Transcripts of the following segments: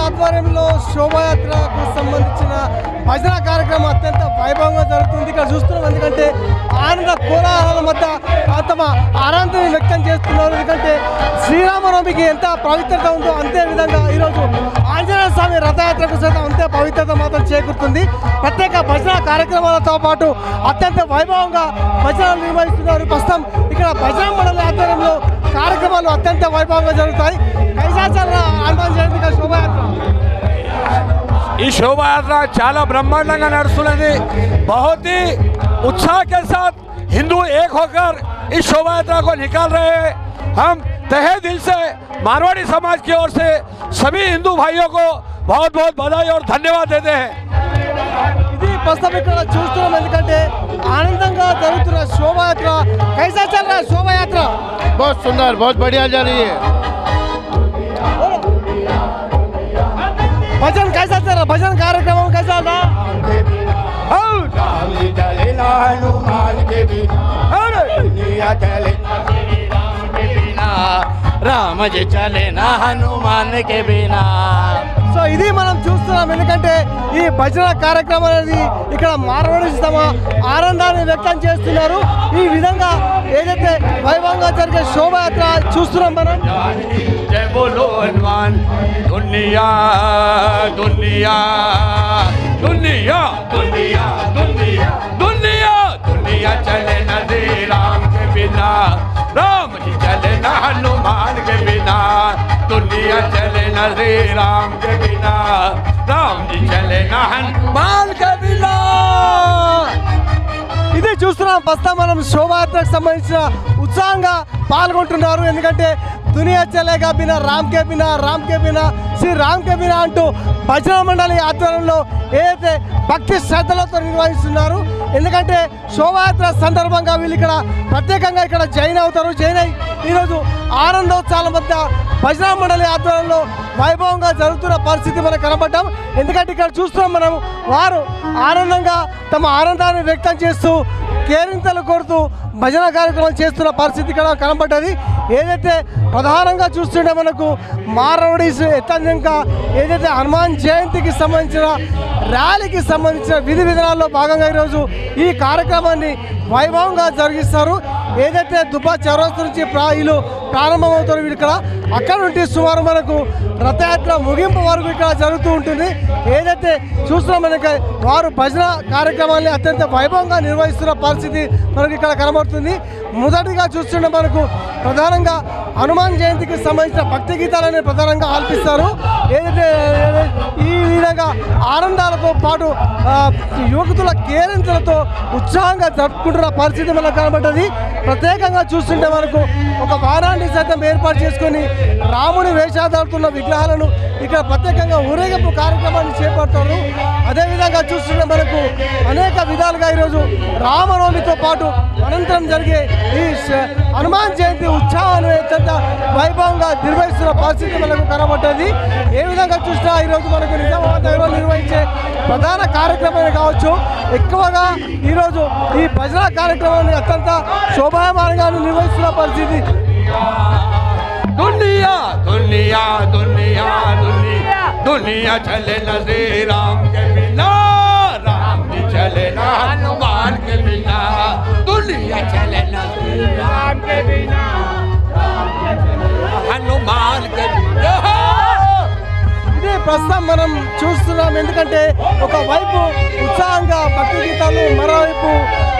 ఆధ్వర్యంలో శోభాయాత్రకు సంబంధించిన భజన కార్యక్రమం అత్యంత వైభవంగా జరుగుతుంది. ఇక్కడ చూస్తున్నాం, ఎందుకంటే ఆనంద కోలాహలాల మధ్య తమ ఆనందాన్ని వ్యక్తం చేస్తున్నారు. ఎందుకంటే శ్రీరామనవమికి ఎంత పవిత్రత ఉందో అంతే విధంగా ఈరోజు ఆంజనేయ స్వామి రథయాత్రకు సైతం అంతే పవిత్రత మాత్రం చేకూరుతుంది. ప్రత్యేక భజన కార్యక్రమాలతో పాటు అత్యంత వైభవంగా భజనలు నిర్వహిస్తున్నారు. ప్రస్తుతం ఇక్కడ భజన మండలి ఆధ్వర్యంలో కార్యక్రమాలు అత్యంత వైభవంగా జరుగుతాయి. హనుమాన్ జయంతి శోభాయాత్ర ఈ శోభాయాత్ర చాలా బ్రహ్మాండంగా నడుస్తున్నది. बहुत ही उत्साह के साथ हिंदू एक होकर इस शोभा यात्रा को निकाल रहे हैं। हम तहे दिल से मारवाड़ी समाज की ओर से सभी हिंदू भाइयों को बहुत बहुत बधाई और धन्यवाद देते हैं। ఇది ప్రస్తుతం ఇక్కడ చూస్తున్నాం, ఎందుకంటే ఆనందంగా జరుగుతున్న శోభాయాత్ర. कैसा चल रहा है शोभायात्रा? बहुत सुंदर, बहुत बढ़िया जा रही है। भजन कैसा चल रहा? भजन कार्यक्रम कैसा था? राम जी चले ना हनुमान के बिना। సో ఇది మనం చూస్తున్నాం, ఎందుకంటే ఈ భజన కార్యక్రమం అనేది ఇక్కడ మార్వాడి తమ ఆనందాన్ని వ్యక్తం చేస్తున్నారు. ఈ విధంగా ఏదైతే వైభవంగా జరిగే శోభాయాత్ర చూస్తున్నాం మనం. जय बोलो हनुमान। दुनिया दुनिया दुनिया दुनिया दुनिया दुनिया दुनिया चले न श्री राम के बिना, राम जी चले न हनुमान के बिना। दुनिया चले न श्री राम के बिना, राम जी चले न हनुमान के बिना। ఇది చూస్తున్నాం, ప్రస్తుతం మనం శోభాయాత్రకు సంబంధించిన ఉత్సాహంగా పాల్గొంటున్నారు. ఎందుకంటే దునియా చలేగా బినా రామ్ కే బినా, రామ్ కే బినా శ్రీ రామ్ కే బినా అంటూ భజన మండలి ఆధ్వర్యంలో ఏదైతే భక్తి శ్రద్ధలతో నిర్వహిస్తున్నారు. ఎందుకంటే శోభాయాత్ర సందర్భంగా వీళ్ళు ఇక్కడ ప్రత్యేకంగా ఇక్కడ జైన్ అవుతారు. జైన్ అయి ఈరోజు ఆనందోత్సవాల మధ్య భజన మండలి ఆధ్వర్యంలో వైభవంగా జరుగుతున్న పరిస్థితి మనకు కనబడ్డాం. ఎందుకంటే ఇక్కడ చూస్తున్నాం మనం, వారు ఆనందంగా తమ ఆనందాన్ని వ్యక్తం చేస్తూ కేరింతలు కొడుతూ భజన కార్యక్రమాలు చేస్తున్న పరిస్థితి ఇక్కడ కనబడ్డది. ఏదైతే ప్రధానంగా చూస్తుంటే మనకు మార్వాడీస్ ఎత్తంగా ఏదైతే హనుమాన్ జయంతికి సంబంధించిన ర్యాలీకి సంబంధించిన విధి విధానాల్లో భాగంగా ఈరోజు ఈ కార్యక్రమాన్ని వైభవంగా జరిగిస్తారు. ఏదైతే దుబ్బా చౌరస్తా నుంచి వీళ్ళు ప్రారంభమవుతారు ఇక్కడ, అక్కడ నుండి సుమారు మనకు రథయాత్ర ముగింపు వరకు ఇక్కడ జరుగుతూ ఉంటుంది. ఏదైతే చూస్తున్నాం మనకి వారు భజన కార్యక్రమాన్ని అత్యంత వైభవంగా నిర్వహిస్తున్న పరిస్థితి మనకు ఇక్కడ కనబడుతుంది. మొదటిగా చూస్తుంటే మనకు ప్రధానంగా హనుమాన్ జయంతికి సంబంధించిన భక్తి గీతాలని ప్రధానంగా ఆలపిస్తారు. ఏదైతే ఈ విధంగా ఆనందాలతో పాటు యువకుల కేరింతలతో ఉత్సాహంగా జరుపుకుంటున్న పరిస్థితి మనకు కనబడ్డది. ప్రత్యేకంగా చూస్తుంటే మనకు ఒక వారాన్ని సైతం ఏర్పాటు చేసుకొని రాముడి వేషాదాడుతున్న విగ్రహాలను ఇక్కడ ప్రత్యేకంగా ఊరేగింపు కార్యక్రమాన్ని చేపడతారు. అదేవిధంగా చూస్తుంటే మనకు అనేక విధాలుగా ఈరోజు రామనవమితో పాటు అనంతరం జరిగే ఈ హనుమాన్ జయంతి ఉత్సవాన్ని అత్యంత వైభవంగా నిర్వహిస్తున్న పరిస్థితి మనకు కనబడ్డది. ఏ విధంగా చూసినా ఈరోజు మనకు నిజామాబాద్ నగరంలో నిర్వహించే ప్రధాన కార్యక్రమాన్ని కావచ్చు, ఎక్కువగా ఈరోజు ఈ భజన కార్యక్రమాన్ని అత్యంత శోభాయమానంగా నిర్వహిస్తున్న పరిస్థితి. दुनिया दुनिया दुनिया दुनिया दुनिया चले न श्री राम के बिना, राम भी चले न हनुमान के बिना, दुनिया चले न श्री राम के बिना, हनुमान के बिना. ఇదే ప్రస్తుతం మనం చూస్తున్నాం. ఎందుకంటే ఒకవైపు ఉత్సాహంగా భక్తి గీతాలు, మరోవైపు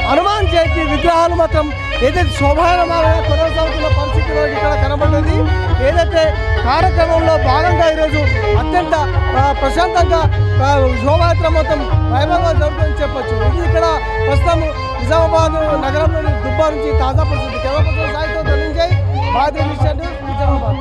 హనుమాన్ జయంతి విగ్రహాలు మాత్రం ఏదైతే శోభాయమానంగా కొనసాగుతున్న పరిస్థితి మనకి ఇక్కడ కనబడ్డది. ఏదైతే కార్యక్రమంలో భాగంగా ఈరోజు అత్యంత ప్రశాంతంగా శోభాయాత్ర మొత్తం వైభవంగా జరుగుతుందని చెప్పొచ్చు. ఇది ఇక్కడ ప్రస్తుతం నిజామాబాద్ నగరంలోని దుబ్బా నుంచి తాజా పరిస్థితి. కేవలం సాయితో ధనంజయ్, బాధ్య విషయాన్ని నిజామాబాద్.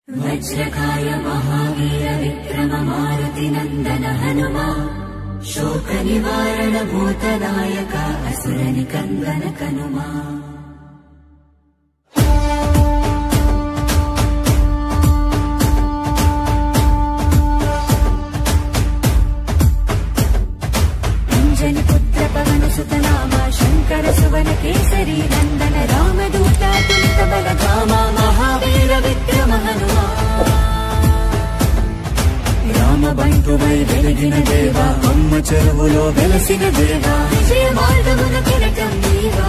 वज्रकाय महावीर विक्रम मारुति नंदन हनुमा शोक निवारण भूतनायक असुर निकंदन कनुमा अंजनी पुत्र पवन सुत नामा शंकर सुवन केसरी नंदन रामदूत तुलित बलधामा महावीर विक्रम हनुमा राम బంటువై వెలిగిన దేవా అమ్మ చెరువులో వెలసిన దేవా విజయ మార్గమున కిరటం నీవా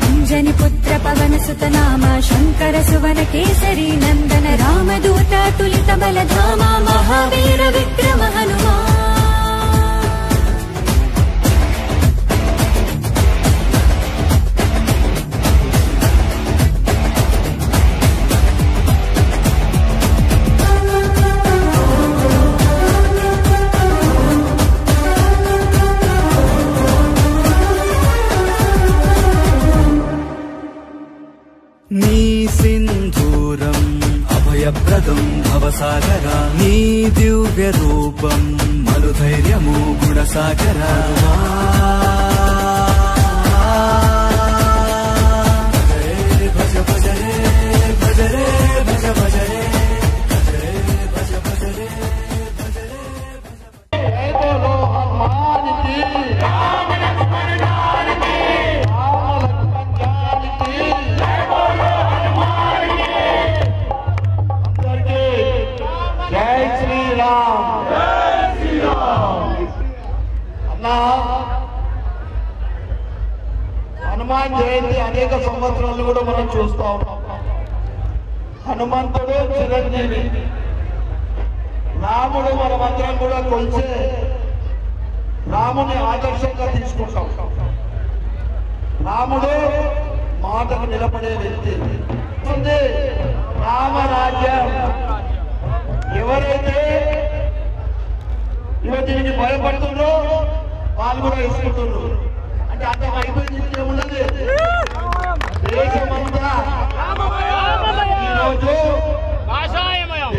అంజని పుత్ర పవన సుత నామ శంకర సువన కేసరి నందన రామదూత తులిత బలధామ మహావీర విక్రమ హనుమా నీ సింధూరం అభయప్రదం భవసాగరా నీ దివ్య రూపం మరుధైర్యము గుణసాగరా భజ భజ రే భజ రే భజ భజ రే భజ రే భజ భజ రే భజ రే జై బోలో హనుమాన్ కి హనుమాన్ జయంతి అనేక సంవత్సరాలు కూడా మనం చూస్తూ ఉన్నాం. హనుమంతుడు చిరంజీవి, రాముడు మనమందరం కూడా కొలిచే రాముని ఆదర్శంగా తీసుకుంటాం. రాముడు మాటకు నిలబడే వ్యక్తి. రామరాజ్యం ఎవరైతే దీనికి భయపడుతుండ్రో వాళ్ళు కూడా ఇసుకుంటున్నారు. అంటే అంత అయిపోయింది ఏమున్నది. దేశమంతా ఈరోజు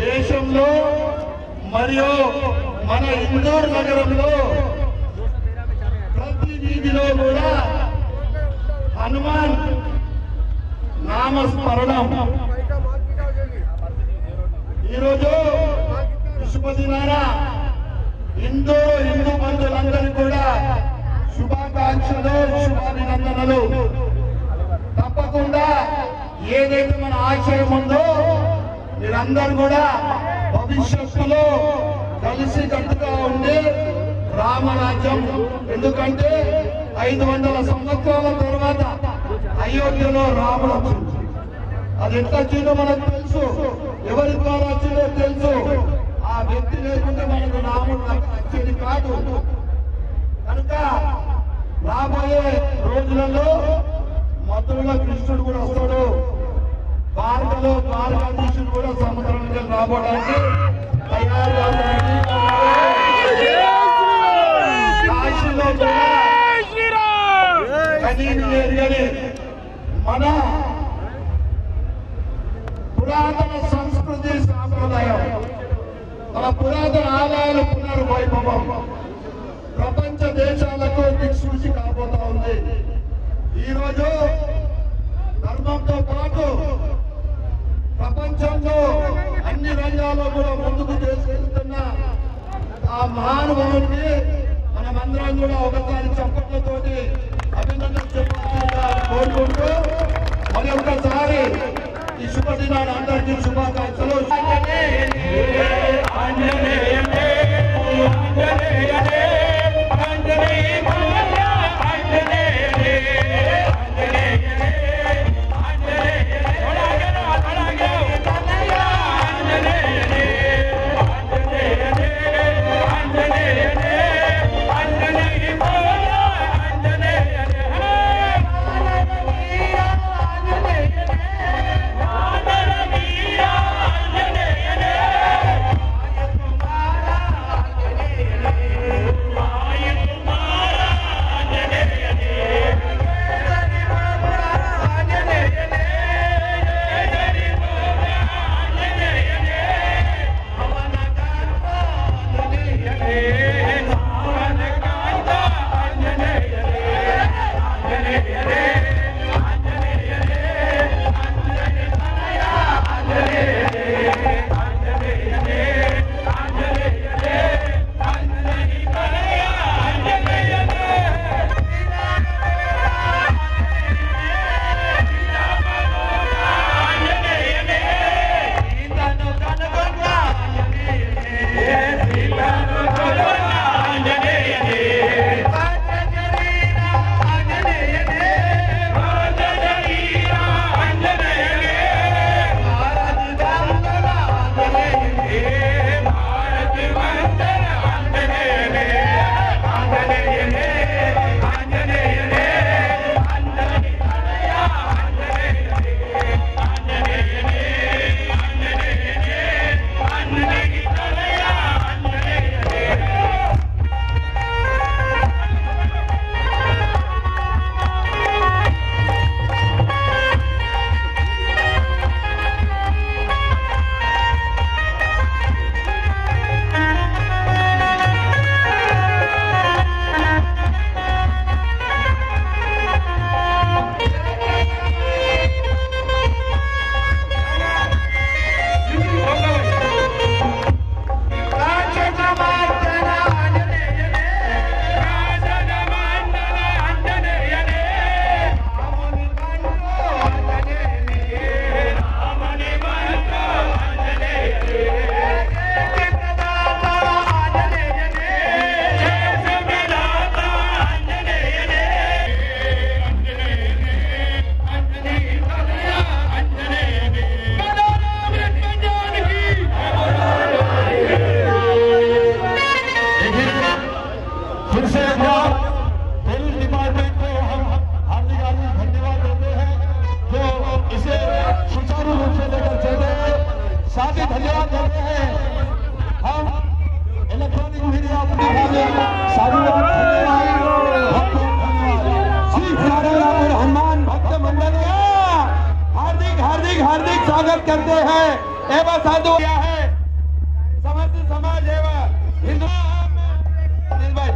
దేశంలో మరియు మన ఇందూరు నగరంలో ప్రతి వీధిలో కూడా హనుమాన్ నామస్మరణం. ఈరోజు శుభదినాన హిందూ బంధువులందరికీ కూడా శుభాకాంక్షలు, శుభాభినందనలు. తప్పకుండా ఏదైతే మన ఆశయం ఉందో మీరందరూ కూడా భవిష్యత్తులో కలిసి కట్టుగా ఉండే రామరాజ్యం. ఎందుకంటే 500 సంవత్సరాల తర్వాత అయోధ్యలో రాముడు వచ్చింది. అది ఎట్లా వచ్చిందో మనకు తెలుసు, ఎవరి ద్వారా వచ్చిందో తెలుసు. ఆ వ్యక్తి లేకుంటే మనకు రాముడు వచ్చేది కాదు. కనుక రాబోయే రోజులలో మధురలో కృష్ణుడు కూడా వస్తాడు. భారతలో భారతదేశుడు కూడా సముద్రం నుంచి రాబోడానికి తయారుగా కాశీలో మన పురాతన సంస్కృతి సాంప్రదాయం, మన పురాతన ఆలయాల పునర్వైభవం ప్రపంచ దేశాలకు దిక్సూచి కాబోతా ఉంది. ఈరోజు ధర్మంతో పాటు ప్రపంచంలో అన్ని రంగాల్లో కూడా ముందుకు తీసుకెళ్తున్న ఆ మహానుభావుడికి మనమందరం కూడా ఒకసారి చప్పట్లతోటి అభినందన చెప్పాల్సిందిగా కోరుకుంటూ మరి ఒకసారి ఈ శుభదినాన్ని అందరికీ శుభాకాంక్షలు. से पुलिस डिपार्टमेंट को हम हार्दिक हार्दिक धन्यवाद देते हैं जो इसे सुचारू रूप से लेकर चले। साथ ही धन्यवाद देते हैं हम इलेक्ट्रॉनिक मीडिया हनुमान भक्त मंडल का हार्दिक हार्दिक हार्दिक स्वागत करते हैं एवं साधु है समस्त समाज एवं हिंदू भाई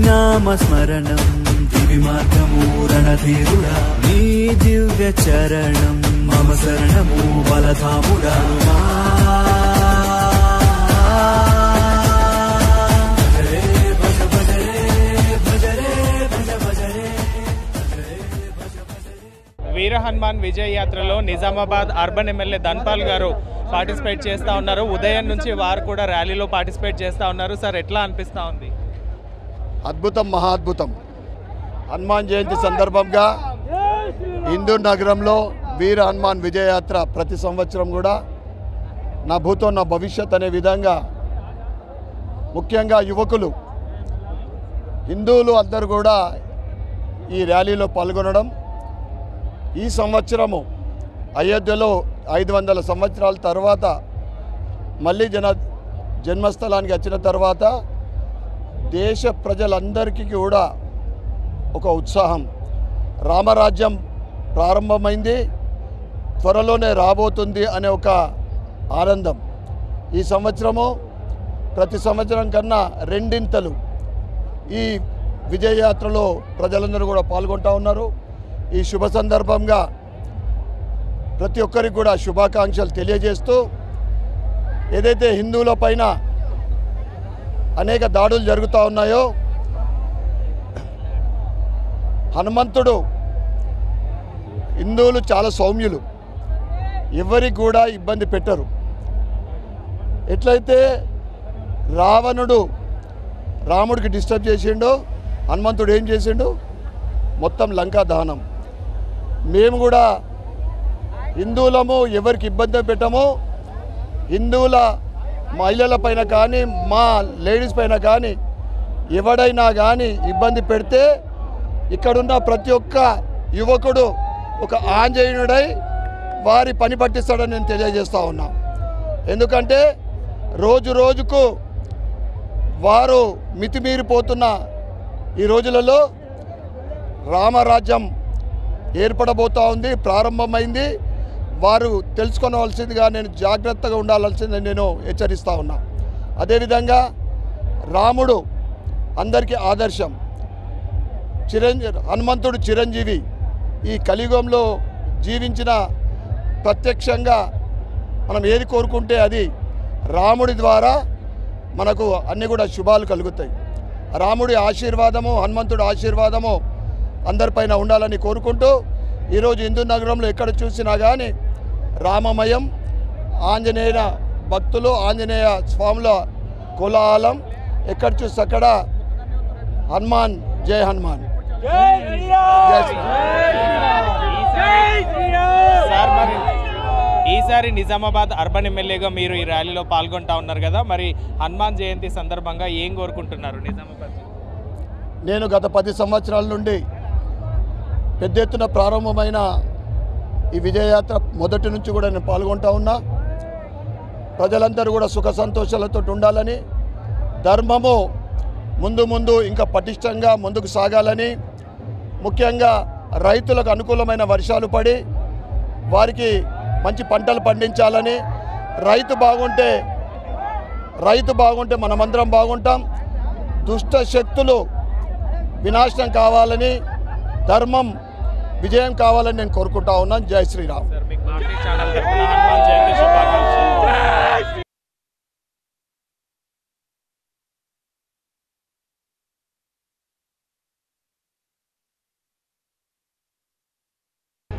నామస్మరణం దివి మార్గము రణధీరుడా నీ దివ్య చరణం మమ శరణము బలధాముడా వీర హనుమాన్ విజయ్ యాత్రలో నిజామాబాద్ అర్బన్ ఎమ్మెల్యే ధన్పాల్ గారు పార్టిసిపేట్ చేస్తూ ఉన్నారు. ఉదయం నుంచి వారు కూడా ర్యాలీలో పార్టిసిపేట్ చేస్తూ ఉన్నారు. సార్ ఎట్లా అనిపిస్తూ ఉంది? అద్భుతం, మహాద్భుతం. హనుమాన్ జయంతి సందర్భంగా హిందూ నగరంలో వీర హనుమాన్ విజయయాత్ర ప్రతి సంవత్సరం కూడా నా భూతో నా భవిష్యత్ అనే విధంగా ముఖ్యంగా యువకులు హిందువులు అందరూ కూడా ఈ ర్యాలీలో పాల్గొనడం, ఈ సంవత్సరము అయోధ్యలో 500 సంవత్సరాల తర్వాత మళ్ళీ జన్మస్థలానికి వచ్చిన తర్వాత దేశ ప్రజలందరికీ కూడా ఒక ఉత్సాహం. రామరాజ్యం ప్రారంభమైంది, త్వరలోనే రాబోతుంది అనే ఒక ఆనందం. ఈ సంవత్సరము ప్రతి సంవత్సరం కన్నా రెండింతలు ఈ విజయయాత్రలో ప్రజలందరూ కూడా పాల్గొంటూ ఉన్నారు. ఈ శుభ సందర్భంగా ప్రతి ఒక్కరికి కూడా శుభాకాంక్షలు తెలియజేస్తూ, ఏదైతే హిందువుల పైన అనేక దాడులు జరుగుతూ ఉన్నాయో, హనుమంతుడు హిందువులు చాలా సౌమ్యులు, ఎవరికి కూడా ఇబ్బంది పెట్టరు. ఎట్లయితే రాముడికి డిస్టర్బ్ చేసిండో, హనుమంతుడు ఏం చేసిండు? మొత్తం లంకా దహనం. మేము కూడా హిందువులము, ఎవరికి ఇబ్బంది పెట్టము. హిందువుల మహిళల పైన కానీ మా లేడీస్ పైన కానీ ఎవడైనా కానీ ఇబ్బంది పెడితే ఇక్కడున్న ప్రతి ఒక్క యువకుడు ఒక ఆంజనేయుడై వారి పని పట్టిస్తాడని నేను తెలియజేస్తూ ఉన్నా. ఎందుకంటే రోజు రోజుకు వారు మితిమీరిపోతున్న ఈ రోజులలో రామరాజ్యం ఏర్పడబోతూ ఉంది, ప్రారంభమైంది. వారు తెలుసుకోవాల్సిందిగా నేను జాగ్రత్తగా ఉండాల్సిందని నేను హెచ్చరిస్తూ ఉన్నా. అదేవిధంగా రాముడు అందరికీ ఆదర్శం. హనుమంతుడు చిరంజీవి. ఈ కలియుగంలో జీవించిన ప్రత్యక్షంగా మనం ఏది కోరుకుంటే అది రాముడి ద్వారా మనకు అన్నీ కూడా శుభాలు కలుగుతాయి. రాముడి ఆశీర్వాదము, హనుమంతుడి ఆశీర్వాదము అందరిపైన ఉండాలని కోరుకుంటూ ఈరోజు హిందూ నగరంలో ఎక్కడ చూసినా కానీ రామమయం, ఆంజనేయ భక్తులు, ఆంజనేయ స్వాముల కోలాహలం. ఎక్కడ చూస్తే అక్కడ హనుమాన్, జై హనుమాన్. సార్, మరి ఈసారి నిజామాబాద్ అర్బన్ ఎమ్మెల్యేగా మీరు ఈ ర్యాలీలో పాల్గొంటా ఉన్నారు కదా, మరి హనుమాన్ జయంతి సందర్భంగా ఏం కోరుకుంటున్నారు నిజామాబాద్? నేను గత 10 సంవత్సరాల నుండి పెద్ద ఎత్తున ప్రారంభమైన ఈ విజయయాత్ర మొదటి నుంచి కూడా నేను పాల్గొంటూ ఉన్నా. ప్రజలందరూ కూడా సుఖ సంతోషాలతో ఉండాలని, ధర్మము ముందు ఇంకా పటిష్టంగా ముందుకు సాగాలని, ముఖ్యంగా రైతులకు అనుకూలమైన వర్షాలు పడి వారికి మంచి పంటలు పండించాలని, రైతు బాగుంటే మనమందరం బాగుంటాం. దుష్ట శక్తులు వినాశనం కావాలని, ధర్మం విజయం కావాలని నేను కోరుకుంటా ఉన్నాను. జై శ్రీరామ్.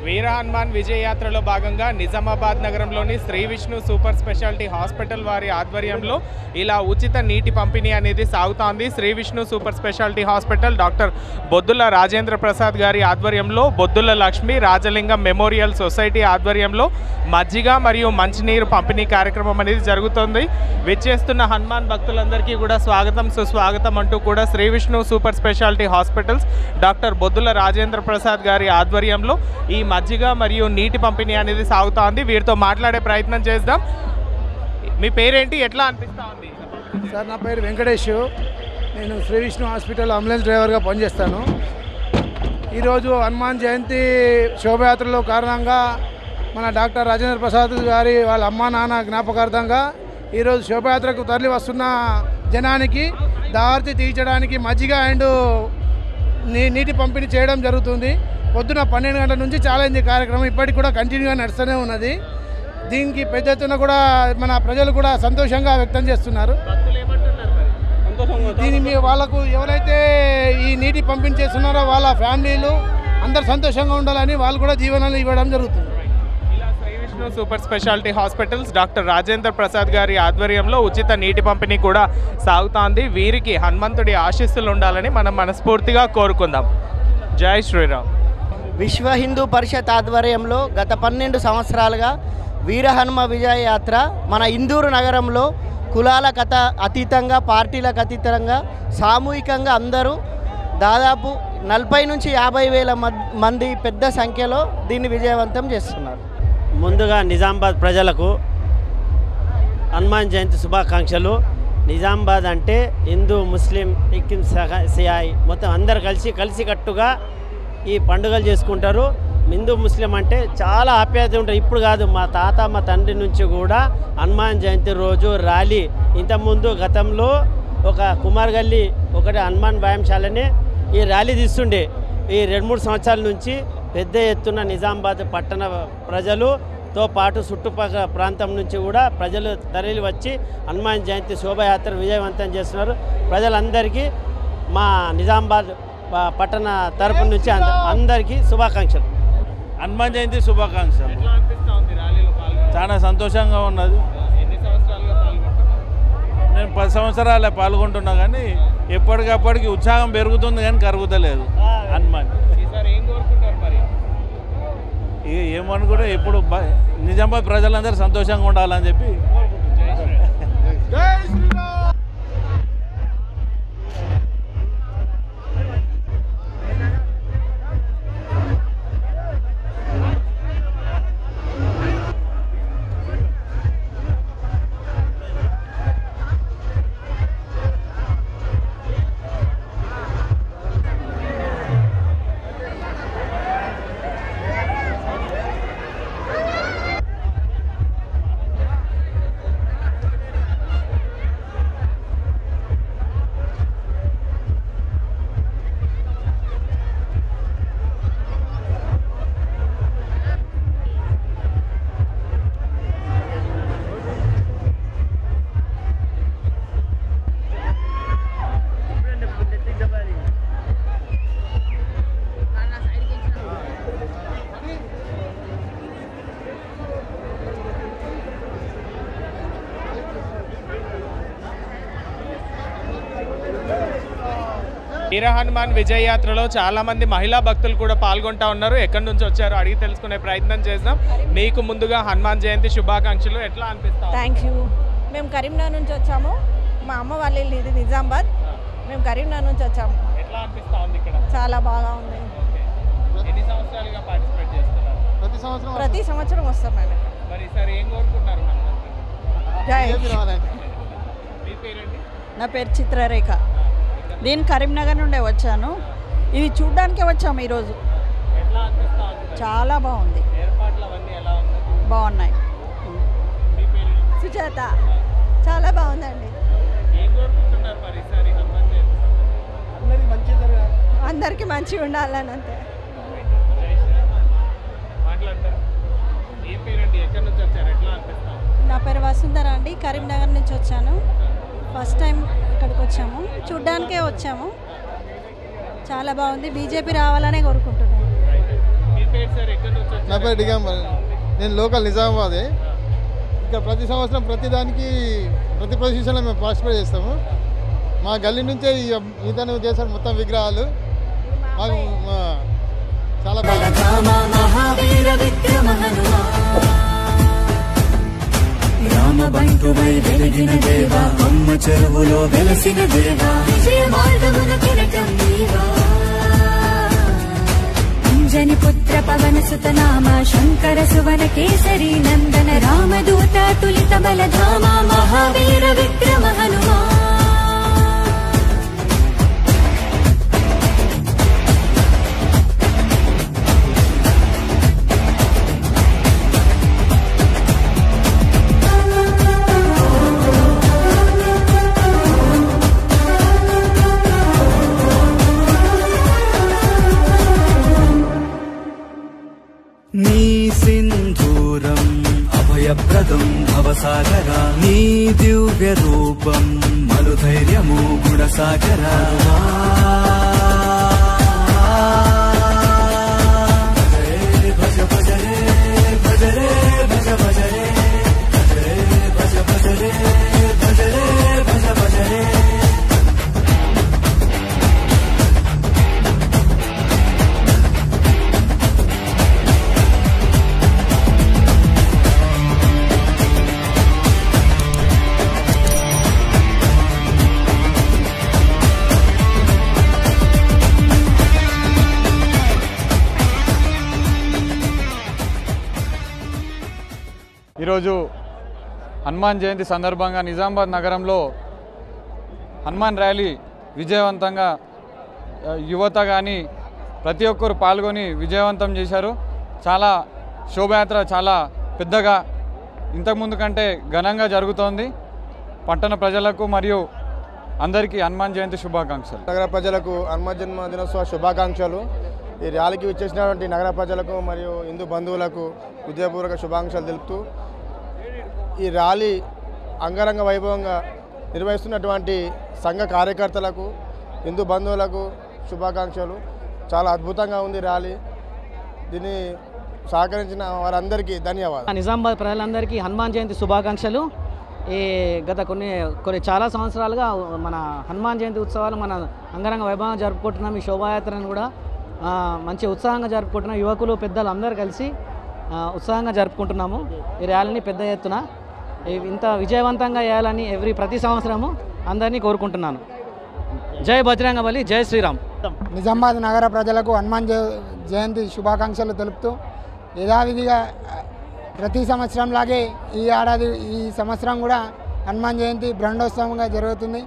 వీర హనుమాన్ విజయయాత్రలో భాగంగా నిజామాబాద్ నగరంలోని Shri Vishnu super speciality hospital వారి ఆధ్వర్యంలో ఇలా ఉచిత నీటి పంపిణీ అనేది సాగుతోంది. Shri Vishnu super speciality hospital doctor Boddula Rajendra Prasad గారి ఆధ్వర్యంలో, బొద్దుల లక్ష్మి రాజలింగం మెమోరియల్ సొసైటీ ఆధ్వర్యంలో మజ్జిగ మరియు మంచినీరు పంపిణీ కార్యక్రమం అనేది జరుగుతుంది. విచ్చేస్తున్న హనుమాన్ భక్తులందరికీ కూడా స్వాగతం సుస్వాగతం అంటూ కూడా Shri Vishnu super speciality hospitals doctor Boddula Rajendra Prasad గారి ఆధ్వర్యంలో ఈ మజ్జిగ మరియు నీటి పంపిణీ అనేది సాగుతోంది. వీరితో మాట్లాడే ప్రయత్నం చేద్దాం. మీ పేరేంటి, ఎట్లా అనిపిస్తూ ఉంది? సార్, నా పేరు వెంకటేష్. నేను శ్రీ విష్ణు హాస్పిటల్ అంబులెన్స్ డ్రైవర్గా పనిచేస్తాను. ఈరోజు హనుమాన్ జయంతి శోభయాత్రలో కారణంగా మన డాక్టర్ రాజేంద్ర ప్రసాద్ గారి వాళ్ళ అమ్మా నాన్న జ్ఞాపకార్థంగా ఈరోజు శోభయాత్రకు తరలి వస్తున్న జనానికి దారి తీర్చడానికి మజ్జిగ అండ్ నీటి పంపిణీ చేయడం జరుగుతుంది. పొద్దున 12 గంటల నుంచి ఛాలెంజ్ కార్యక్రమం ఇప్పటికి కూడా కంటిన్యూగా నడుస్తూనే ఉన్నది. దీనికి పెద్ద ఎత్తున కూడా మన ప్రజలు కూడా సంతోషంగా వ్యక్తం చేస్తున్నారు. దీని వాళ్ళకు ఎవరైతే ఈ నీటి పంపిణీ చేస్తున్నారో వాళ్ళ ఫ్యామిలీలు అందరు సంతోషంగా ఉండాలని వాళ్ళు కూడా దీవెనలు ఇవ్వడం జరుగుతుంది. Shri Vishnu super speciality hospitals doctor Rajendra Prasad గారి ఆధ్వర్యంలో ఉచిత నీటి పంపిణీ కూడా సాగుతోంది. వీరికి హనుమంతుడి ఆశీస్సులు ఉండాలని మనం మనస్ఫూర్తిగా కోరుకుందాం. జై శ్రీరామ్. విశ్వ హిందూ పరిషత్ ఆధ్వర్యంలో గత 12 సంవత్సరాలుగా వీర హనుమ విజయ యాత్ర మన ఇందూరు నగరంలో కులాలకు అతీతంగా పార్టీలకు అతీతంగా సామూహికంగా అందరూ దాదాపు 40 నుంచి 50,000 మంది పెద్ద సంఖ్యలో దీన్ని విజయవంతం చేస్తున్నారు. ముందుగా నిజామాబాద్ ప్రజలకు హనుమాన్ జయంతి శుభాకాంక్షలు. నిజామాబాద్ అంటే హిందూ ముస్లిం సిక్కిం సియాయి మొత్తం అందరు కలిసికట్టుగా ఈ పండుగలు చేసుకుంటారు. హిందూ ముస్లిం అంటే చాలా ఆప్యాయత ఉంటుంది. ఇప్పుడు కాదు, మా తాత మా తండ్రి నుంచి కూడా హనుమాన్ జయంతి రోజు ర్యాలీ. ఇంతకుముందు గతంలో ఒక కుమార్ గల్లీ ఒకటి హనుమాన్ వ్యాయామశాలనే ఈ ర్యాలీ తీస్తుండే. ఈ 2-3 సంవత్సరాల నుంచి పెద్ద ఎత్తున నిజామాబాద్ పట్టణ ప్రజలుతో పాటు చుట్టుపక్కల ప్రాంతం నుంచి కూడా ప్రజలు తరలి వచ్చి హనుమాన్ జయంతి శోభాయాత్ర విజయవంతం చేస్తున్నారు. ప్రజలందరికీ మా నిజామాబాద్ పట్టణ తరపు నుంచి అందరికీ శుభాకాంక్షలు. హనుమాన్ జయంతి శుభాకాంక్షలు. చాలా సంతోషంగా ఉన్నది. నేను 10 సంవత్సరాలే పాల్గొంటున్నా కానీ ఎప్పటికప్పటికి ఉత్సాహం పెరుగుతుంది కానీ కరుగుతలేదు. హనుమాన్ ఏమనుకుంటే ఎప్పుడు నిజామాబాద్ ప్రజలందరూ సంతోషంగా ఉండాలని చెప్పి. వీర హనుమాన్ విజయ యాత్రలో చాలా మంది మహిళా భక్తులు కూడా పాల్గొంటా ఉన్నారు. ఎక్కడి నుంచి వచ్చారో అడిగి తెలుసుకునే ప్రయత్నం చేద్దాం. మీకు ముందుగా హనుమాన్ జయంతి శుభాకాంక్షలు. ఎట్లా అనిపిస్తుంది? Thank you. మేము కరీంనగర్ నుంచి వచ్చాము. మా అమ్మ వాళ్ళ ఇల్లు ఇది నిజామాబాద్. మేము కరీంనగర్ నుంచి వచ్చాము. ఎట్లా అనిపిస్తుంది ఇక్కడ? చాలా బాగా ఉంది. ఎన్ని సంవత్సరాలుగా పార్టిసిపేట్ చేస్తున్నారు? ప్రతి సంవత్సరం వస్తాం మేము. మరి ఈసారి ఏం కోరుకున్నారు? జై. మీ పేరేంటి? నా పేరు చిత్రరేఖ. నేను కరీంనగర్ నుండే వచ్చాను. ఇది చూడ్డానికే వచ్చాము ఈరోజు. చాలా బాగుంది. బాగున్నాయి. సుజాత. చాలా బాగుందండి. అందరికీ మంచిగా ఉండాలని అంతే. నా పేరు వసుంధర అండి. కరీంనగర్ నుంచి వచ్చాను. ఫస్ట్ టైం ఇక్కడికి వచ్చాము. చూడ్డానికే వచ్చాము. చాలా బాగుంది. బీజేపీ రావాలనే కోరుకుంటున్నాను. నా పేరు డిగంబర్. నేను లోకల్ నిజామాబాదే. ఇక్కడ ప్రతి సంవత్సరం ప్రతిదానికి ప్రతి పొజిషన్లో మేము పార్టిసిపేట్ చేస్తాము. మా గల్లీ నుంచే ఈతను చేశారు మొత్తం విగ్రహాలు. మాకు చాలా రామబంటువై వెలిగిన దేవా, అమ్మ చెరువులో వెలసిన దేవా, విజయ మార్గమున కిరటం నీవా. అంజని పుత్ర పవన సుత నామ శంకర సువన కేసరి నందన రామదూత తులిత బలధామ మహావీర విక్రమ హనుమా. శాంతం భవసాగరా నీ దివ్య రూపం మనుధైర్యము గుణసాగరా భజ భజ రే భజ రే భజ భజ రే భజ భజ రే భజ రే భజ భజ రే ఈరోజు హనుమాన్ జయంతి సందర్భంగా నిజామాబాద్ నగరంలో హనుమాన్ ర్యాలీ విజయవంతంగా యువత కానీ ప్రతి ఒక్కరు పాల్గొని విజయవంతం చేశారు. చాలా శోభయాత్ర చాలా పెద్దగా ఇంతకుముందు కంటే ఘనంగా జరుగుతోంది. పట్టణ ప్రజలకు మరియు అందరికీ హనుమాన్ జయంతి శుభాకాంక్షలు. నగర ప్రజలకు హనుమాన్ జన్మ దినోత్సవ శుభాకాంక్షలు. ఈ ర్యాలీకి విచ్చేసినటువంటి నగర ప్రజలకు మరియు హిందూ బంధువులకు హృదయపూర్వక శుభాకాంక్షలు తెలుపుతూ ఈ ర్యాలీ అంగరంగ వైభవంగా నిర్వహిస్తున్నటువంటి సంఘ కార్యకర్తలకు హిందూ బంధువులకు శుభాకాంక్షలు. చాలా అద్భుతంగా ఉంది ర్యాలీ. దీన్ని సహకరించిన వారందరికీ ధన్యవాదాలు. నిజామాబాద్ ప్రజలందరికీ హనుమాన్ జయంతి శుభాకాంక్షలు. గత కొన్ని చాలా సంవత్సరాలుగా మన హనుమాన్ జయంతి ఉత్సవాలు మన అంగరంగ వైభవంగా జరుపుకుంటున్నాం. ఈ శోభాయాత్రను కూడా మంచి ఉత్సాహంగా జరుపుకుంటున్నాం. యువకులు పెద్దలు అందరూ కలిసి ఉత్సాహంగా జరుపుకుంటున్నాము. ఈ ర్యాలీని పెద్ద ఎత్తున ఇంత విజయవంతంగా చేయాలని ప్రతి సంవత్సరము అందరినీ కోరుకుంటున్నాను. జై బజరంగబలి, జై శ్రీరామ్. నిజామాబాద్ నగర ప్రజలకు హనుమాన్ జయంతి శుభాకాంక్షలు తెలుపుతూ యథావిధిగా ప్రతి సంవత్సరం లాగే ఈ సంవత్సరం కూడా హనుమాన్ జయంతి బ్రహ్మోత్సవంగా జరుగుతుంది.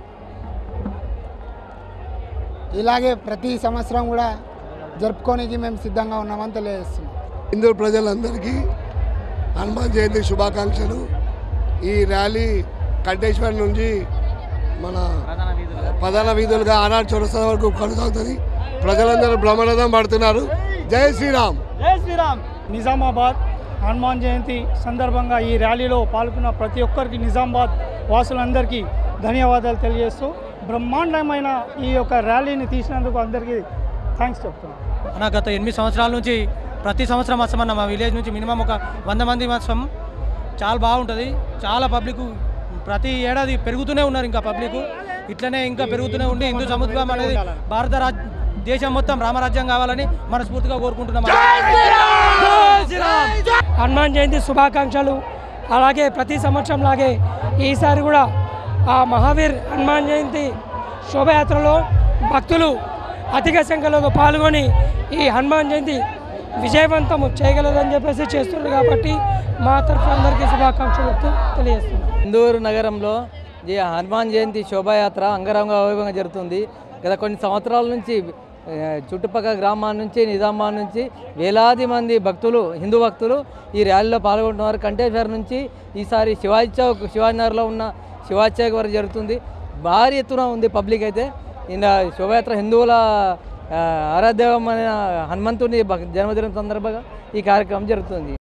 ఇలాగే ప్రతి సంవత్సరం కూడా జరుపుకోనికి మేము సిద్ధంగా ఉన్నామని తెలియజేస్తున్నాం. హిందూ ప్రజలందరికీ హనుమాన్ జయంతి శుభాకాంక్షలు. ఈ ర్యాలీ కంటేశ్వర్ నుంచి మన ప్రధాన వీధులుగా ఆనాడు చౌరస్తా వరకు కొనసాగుతుంది. ప్రజలందరూ బ్రహ్మరథం పడుతున్నారు. జై శ్రీరామ్. జై శ్రీరామ్. నిజామాబాద్ హనుమాన్ జయంతి సందర్భంగా ఈ ర్యాలీలో పాల్గొన్న ప్రతి ఒక్కరికి నిజామాబాద్ వాసులందరికీ ధన్యవాదాలు తెలియజేస్తూ బ్రహ్మాండమైన ఈ యొక్క ర్యాలీని తీసినందుకు అందరికీ థ్యాంక్స్ చెప్తున్నాను. గత 8 సంవత్సరాల నుంచి ప్రతి సంవత్సరం వస్తామన్న మా విలేజ్ నుంచి మినిమం ఒక 100 మంది వస్తాం. చాలా బాగుంటుంది. చాలా పబ్లిక్ ప్రతి ఏడాది పెరుగుతూనే ఉన్నారు. ఇంకా పబ్లిక్ ఇట్లనే ఇంకా పెరుగుతూనే ఉండి హిందూ సముద్రం అనేది భారత దేశం మొత్తం రామరాజ్యం కావాలని మనస్ఫూర్తిగా కోరుకుంటున్నాం. హనుమాన్ జయంతి శుభాకాంక్షలు. అలాగే ప్రతి సంవత్సరం లాగే ఈసారి కూడా ఆ మహావీర్ హనుమాన్ జయంతి శోభయాత్రలో భక్తులు అధిక సంఖ్యలో పాల్గొని ఈ హనుమాన్ జయంతి విజయవంతం చేయగలదని చెప్పేసి చేస్తున్నారు. కాబట్టి మా తరఫు అందరికీ శుభాకాంక్షలు తెలియజేస్తున్నాం. ఇందూరు నగరంలో హనుమాన్ జయంతి శోభాయాత్ర అంగరంగ వైభవంగా జరుగుతుంది. గత కొన్ని సంవత్సరాల నుంచి చుట్టుపక్కల గ్రామాల నుంచి నిజామాబాద్ నుంచి వేలాది మంది భక్తులు హిందూ భక్తులు ఈ ర్యాలీలో పాల్గొంటున్నారు. కంటేశ్వర్ నుంచి ఈసారి శివాజీ చౌక్ శివాజీనగర్లో ఉన్న శివాజీ చౌక్ వరకు జరుగుతుంది. భారీ ఎత్తున ఉంది పబ్లిక్. అయితే ఈయన శోభయాత్ర హిందువుల ఆరాధ్యమైన హనుమంతుని జన్మదినం సందర్భంగా ఈ కార్యక్రమం జరుగుతుంది.